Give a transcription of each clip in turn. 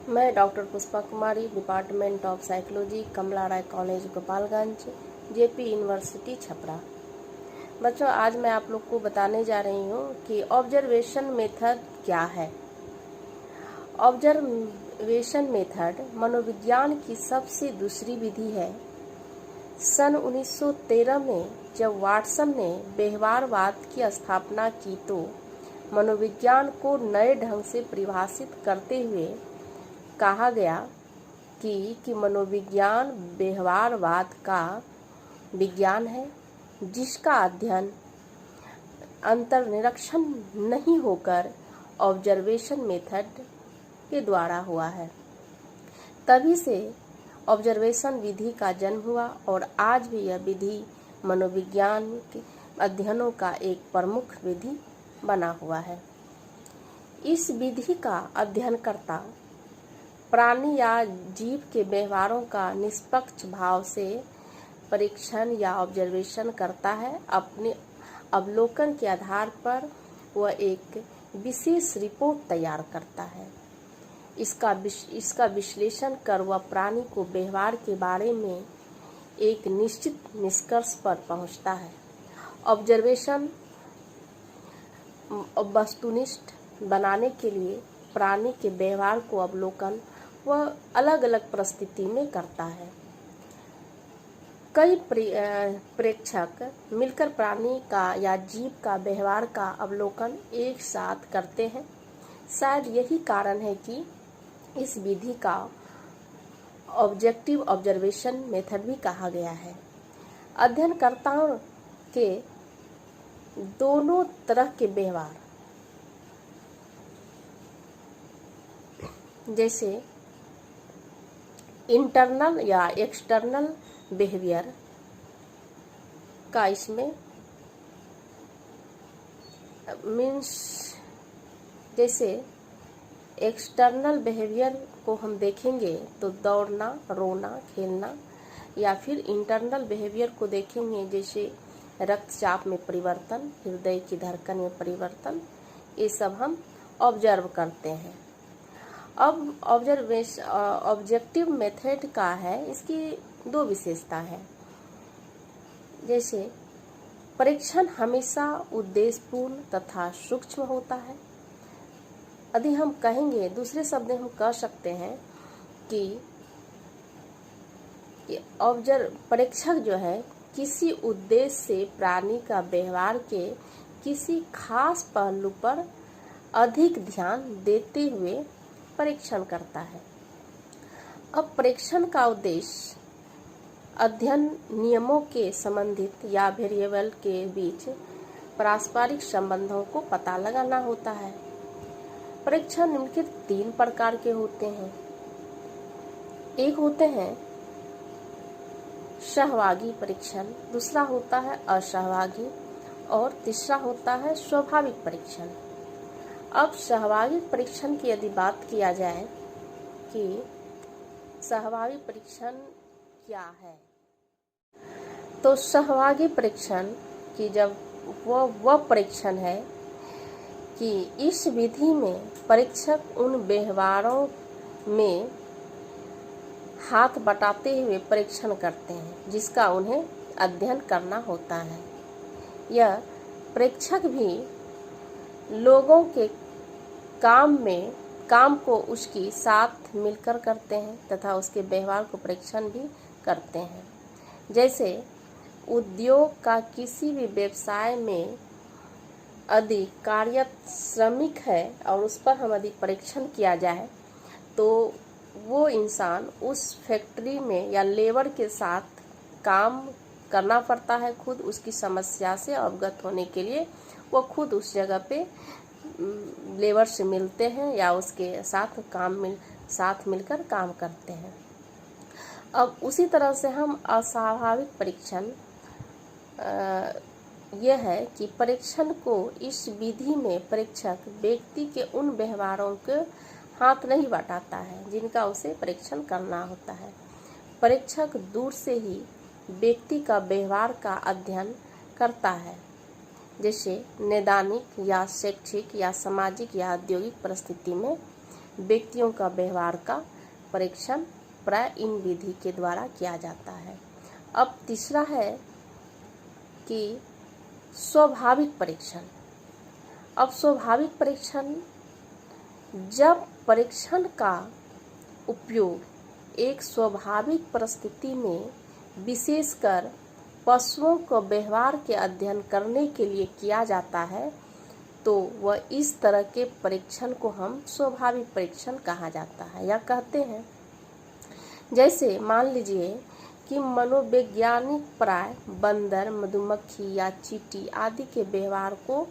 मैं doctor Pushpa Kumari, department of psychology, Kamla Rai college Gopalganj, JP university Chhapra. बच्चों, आज मैं आप लोग को बताने जा रही हूँ कि ऑब्जर्वेशन मेथड क्या है। ऑब्जर्वेशन मेथड मनोविज्ञान की सबसे दूसरी विधि है। सन 1913 में जब वाटसन ने व्यवहारवाद की स्थापना की तो मनोविज्ञान को नए ढंग से परिभाषित करते हुए कहा गया कि मनोविज्ञान व्यवहारवाद का विज्ञान है जिसका अध्ययन अंतर्निरीक्षण नहीं होकर ऑब्जर्वेशन मेथड के द्वारा हुआ है। तभी से ऑब्जर्वेशन विधि का जन्म हुआ और आज भी यह विधि मनोविज्ञान के अध्ययनों का एक प्रमुख विधि बना हुआ है। इस विधि का अध्ययन करता प्राणी या जीव के व्यवहारों का निष्पक्ष भाव से परीक्षण या ऑब्जर्वेशन करता है। अपने अवलोकन के आधार पर वह एक विशेष रिपोर्ट तैयार करता है। इसका विश्लेषण कर वह प्राणी को व्यवहार के बारे में एक निश्चित निष्कर्ष पर पहुंचता है। ऑब्जर्वेशन वस्तुनिष्ठ बनाने के लिए प्राणी के व्यवहार को अवलोकन वह अलग अलग परिस्थिति में करता है। कई प्रेक्षक मिलकर प्राणी का या जीव का व्यवहार का अवलोकन एक साथ करते हैं। शायद यही कारण है कि इस विधि का ऑब्जेक्टिव ऑब्जर्वेशन मेथड भी कहा गया है। अध्ययनकर्ताओं के दोनों तरह के व्यवहार, जैसे इंटरनल या एक्सटर्नल बिहेवियर का इसमें मीन्स, जैसे एक्सटर्नल बिहेवियर को हम देखेंगे तो दौड़ना, रोना, खेलना, या फिर इंटरनल बिहेवियर को देखेंगे जैसे रक्तचाप में परिवर्तन, हृदय की धड़कन में परिवर्तन, ये सब हम ऑब्जर्व करते हैं। अब ऑब्जेक्टिव मेथड का है, इसकी दो विशेषता है। जैसे परीक्षण हमेशा उद्देश्यपूर्ण तथा सूक्ष्म होता है। यदि हम कहेंगे, दूसरे शब्द हम कह सकते हैं कि परीक्षक जो है किसी उद्देश्य से प्राणी का व्यवहार के किसी खास पहलू पर अधिक ध्यान देते हुए परीक्षण करता है। अब परीक्षण का उद्देश्य अध्ययन नियमों के संबंधित या वेरिएबल के बीच पारस्परिक संबंधों को पता लगाना होता है। परीक्षण निम्नलिखित 3 प्रकार के होते हैं। एक होते हैं सहभागी परीक्षण, दूसरा होता है असहभागी और तीसरा होता है स्वाभाविक परीक्षण। अब सहभागी परीक्षण की यदि बात किया जाए कि सहभागी परीक्षण क्या है, तो सहभागी परीक्षण की जब वह परीक्षण है कि इस विधि में परीक्षक उन व्यवहारों में हाथ बटाते हुए परीक्षण करते हैं जिसका उन्हें अध्ययन करना होता है। यह परीक्षक भी लोगों के काम को उसकी साथ मिलकर करते हैं तथा उसके व्यवहार को परीक्षण भी करते हैं। जैसे उद्योग का किसी भी व्यवसाय में यदि कार्यरत श्रमिक है और उस पर हम यदि परीक्षण किया जाए तो वो इंसान उस फैक्ट्री में या लेबर के साथ काम करना पड़ता है। खुद उसकी समस्या से अवगत होने के लिए वो खुद उस जगह पे लेबर से मिलते हैं या उसके साथ मिलकर काम करते हैं। अब उसी तरह से हम अस्वाभाविक परीक्षण, यह है कि परीक्षण को इस विधि में परीक्षक व्यक्ति के उन व्यवहारों के हाथ नहीं बटाता है जिनका उसे परीक्षण करना होता है। परीक्षक दूर से ही व्यक्ति का व्यवहार का अध्ययन करता है। जैसे नैदानिक या शैक्षिक या सामाजिक या औद्योगिक परिस्थिति में व्यक्तियों का व्यवहार का परीक्षण प्राय इन विधि के द्वारा किया जाता है। अब तीसरा है कि स्वाभाविक परीक्षण। अब स्वाभाविक परीक्षण, जब परीक्षण का उपयोग एक स्वाभाविक परिस्थिति में विशेषकर पशुओं को व्यवहार के अध्ययन करने के लिए किया जाता है, तो वह इस तरह के परीक्षण को हम स्वाभाविक परीक्षण कहा जाता है या कहते हैं। जैसे मान लीजिए कि मनोवैज्ञानिक प्राय बंदर, मधुमक्खी या चींटी आदि के व्यवहार को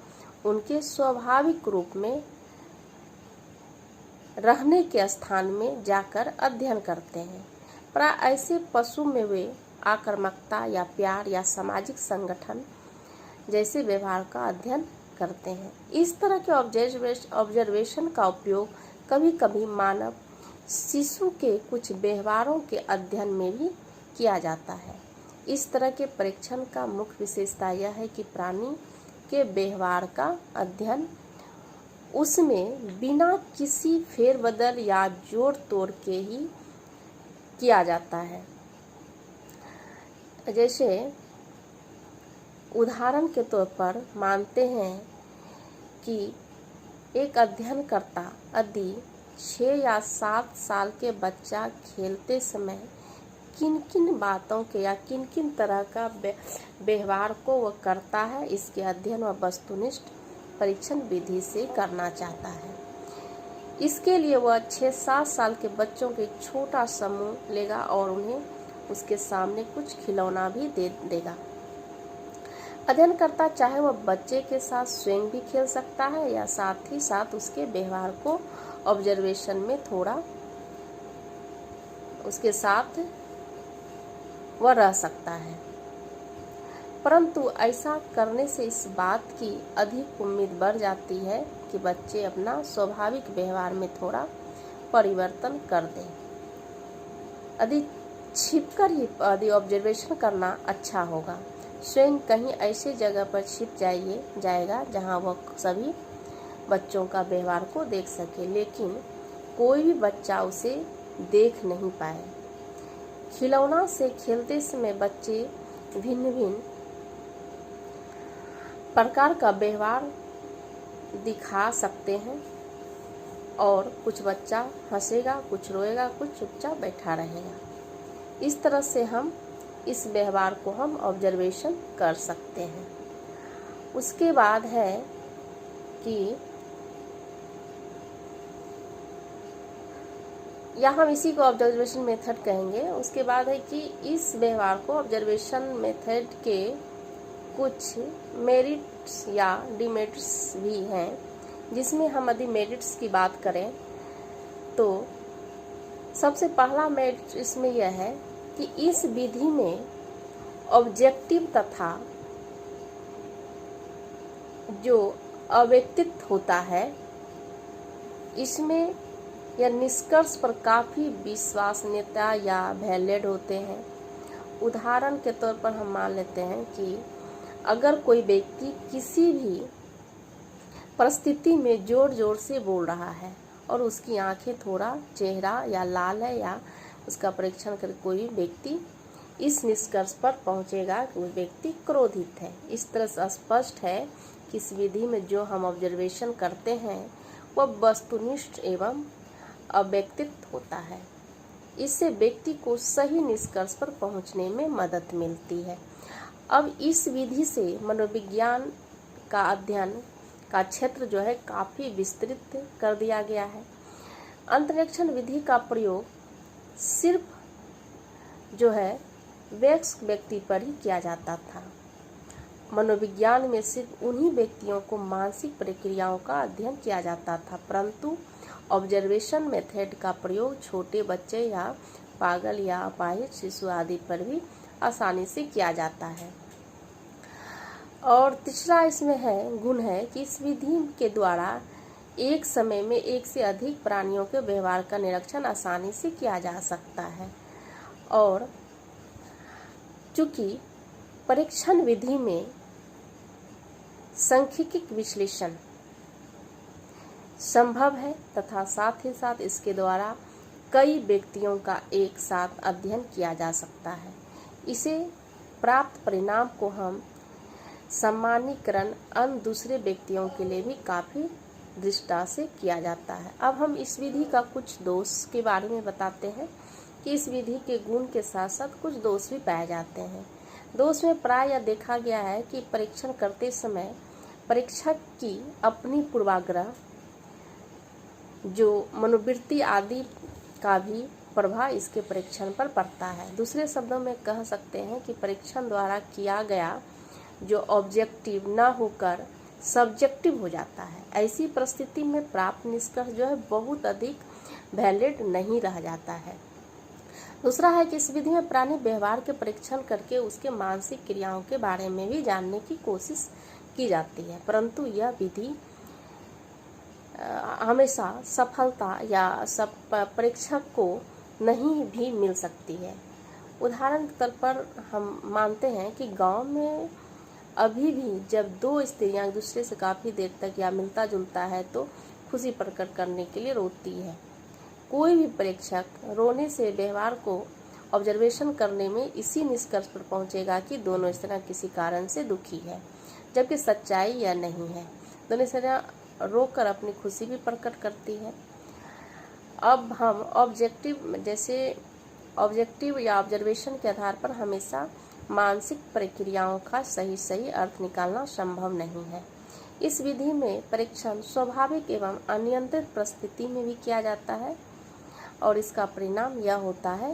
उनके स्वाभाविक रूप में रहने के स्थान में जाकर अध्ययन करते हैं। प्राय ऐसे पशु में वे आक्रामकता या प्यार या सामाजिक संगठन जैसे व्यवहार का अध्ययन करते हैं। इस तरह के ऑब्जर्वेशन का उपयोग कभी कभी मानव शिशु के कुछ व्यवहारों के अध्ययन में भी किया जाता है। इस तरह के परीक्षण का मुख्य विशेषता यह है कि प्राणी के व्यवहार का अध्ययन उसमें बिना किसी फेरबदल या जोड़ तोड़ के ही किया जाता है। जैसे उदाहरण के तौर पर मानते हैं कि एक अध्ययनकर्ता यदि 6 या 7 साल के बच्चा खेलते समय किन किन बातों के या किन किन तरह का व्यवहार को वह करता है, इसके अध्ययन व वस्तुनिष्ठ परीक्षण विधि से करना चाहता है। इसके लिए वह 6-7 साल के बच्चों के एक छोटा समूह लेगा और उन्हें उसके सामने कुछ खिलौना भी दे देगा। अध्ययनकर्ता चाहे वह बच्चे के साथ स्वयं भी खेल सकता है या साथ ही साथ उसके व्यवहार को ऑब्जर्वेशन में थोड़ा उसके साथ वह रह सकता है। परंतु ऐसा करने से इस बात की अधिक उम्मीद बढ़ जाती है कि बच्चे अपना स्वाभाविक व्यवहार में थोड़ा परिवर्तन कर दें। यदि छिपकर ही यदि ऑब्जर्वेशन करना अच्छा होगा। स्वयं कहीं ऐसे जगह पर छिप जाएगा जहां वह सभी बच्चों का व्यवहार को देख सके, लेकिन कोई भी बच्चा उसे देख नहीं पाए। खिलौना से खेलते समय बच्चे भिन्न भिन्न प्रकार का व्यवहार दिखा सकते हैं और कुछ बच्चा हंसेगा, कुछ रोएगा, कुछ चुपचाप बैठा रहेगा। इस तरह से हम इस व्यवहार को हम ऑब्जर्वेशन कर सकते हैं। उसके बाद है कि या हम इसी को ऑब्जर्वेशन मेथड कहेंगे। उसके बाद है कि इस व्यवहार को ऑब्जर्वेशन मेथड के कुछ मेरिट्स या डिमेरिट्स भी हैं, जिसमें हम यदि मेरिट्स की बात करें तो सबसे पहला मेरिट इसमें यह है कि इस विधि में ऑब्जेक्टिव तथा जो अव्यक्तित्व होता है, इसमें यह निष्कर्ष पर काफ़ी विश्वसनीयता या वैलिड होते हैं। उदाहरण के तौर पर हम मान लेते हैं कि अगर कोई व्यक्ति किसी भी परिस्थिति में जोर जोर से बोल रहा है और उसकी आंखें थोड़ा चेहरा या लाल है या उसका परीक्षण कर कोई व्यक्ति इस निष्कर्ष पर पहुंचेगा कि वो व्यक्ति क्रोधित है। इस तरह से स्पष्ट है कि इस विधि में जो हम ऑब्जर्वेशन करते हैं वह वस्तुनिष्ठ एवं अव्यक्तित्व होता है। इससे व्यक्ति को सही निष्कर्ष पर पहुंचने में मदद मिलती है। अब इस विधि से मनोविज्ञान का अध्ययन का क्षेत्र जो है काफ़ी विस्तृत कर दिया गया है। अंतरिक्षण विधि का प्रयोग सिर्फ जो है वयस्क व्यक्ति पर ही किया जाता था। मनोविज्ञान में सिर्फ उन्हीं व्यक्तियों को मानसिक प्रक्रियाओं का अध्ययन किया जाता था, परंतु ऑब्जर्वेशन मेथड का प्रयोग छोटे बच्चे या पागल या अपाहिज शिशु आदि पर भी आसानी से किया जाता है। और तीसरा इसमें है गुण है कि इस विधि के द्वारा एक समय में एक से अधिक प्राणियों के व्यवहार का निरीक्षण आसानी से किया जा सकता है। और चूंकि परीक्षण विधि में सांख्यिकीय विश्लेषण संभव है तथा साथ ही साथ इसके द्वारा कई व्यक्तियों का एक साथ अध्ययन किया जा सकता है। इसे प्राप्त परिणाम को हम सम्मानीकरण अन्य दूसरे व्यक्तियों के लिए भी काफ़ी दृष्टता से किया जाता है। अब हम इस विधि का कुछ दोष के बारे में बताते हैं कि इस विधि के गुण के साथ साथ कुछ दोष भी पाए जाते हैं। दोष में प्राय यह देखा गया है कि परीक्षण करते समय परीक्षक की अपनी पूर्वाग्रह, जो मनोवृत्ति आदि का भी प्रभाव इसके परीक्षण पर पड़ता है। दूसरे शब्दों में कह सकते हैं कि परीक्षण द्वारा किया गया जो ऑब्जेक्टिव न होकर सब्जेक्टिव हो जाता है। ऐसी परिस्थिति में प्राप्त निष्कर्ष जो है बहुत अधिक वैलिड नहीं रह जाता है। दूसरा है कि इस विधि में प्राणी व्यवहार के परीक्षण करके उसके मानसिक क्रियाओं के बारे में भी जानने की कोशिश की जाती है, परंतु यह विधि हमेशा सफलता या परीक्षक को नहीं भी मिल सकती है। उदाहरण के तौर पर हम मानते हैं कि गांव में अभी भी जब दो स्त्रियां एक दूसरे से काफ़ी देर तक या मिलता जुलता है तो खुशी प्रकट करने के लिए रोती है। कोई भी परीक्षक रोने से व्यवहार को ऑब्जर्वेशन करने में इसी निष्कर्ष पर पहुंचेगा कि दोनों स्त्रियां किसी कारण से दुखी है, जबकि सच्चाई यह नहीं है। दोनों स्त्रियां रोकर अपनी खुशी भी प्रकट करती है। अब हम ऑब्जेक्टिव या ऑब्जर्वेशन के आधार पर हमेशा मानसिक प्रक्रियाओं का सही अर्थ निकालना संभव नहीं है। इस विधि में परीक्षण स्वाभाविक एवं अनियंत्रित परिस्थिति में भी किया जाता है और इसका परिणाम यह होता है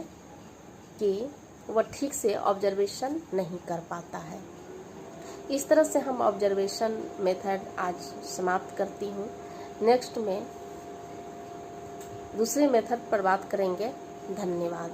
कि वह ठीक से ऑब्जर्वेशन नहीं कर पाता है। इस तरह से हम ऑब्जर्वेशन मेथड आज समाप्त करती हूँ। नेक्स्ट में दूसरे मेथड पर बात करेंगे। धन्यवाद।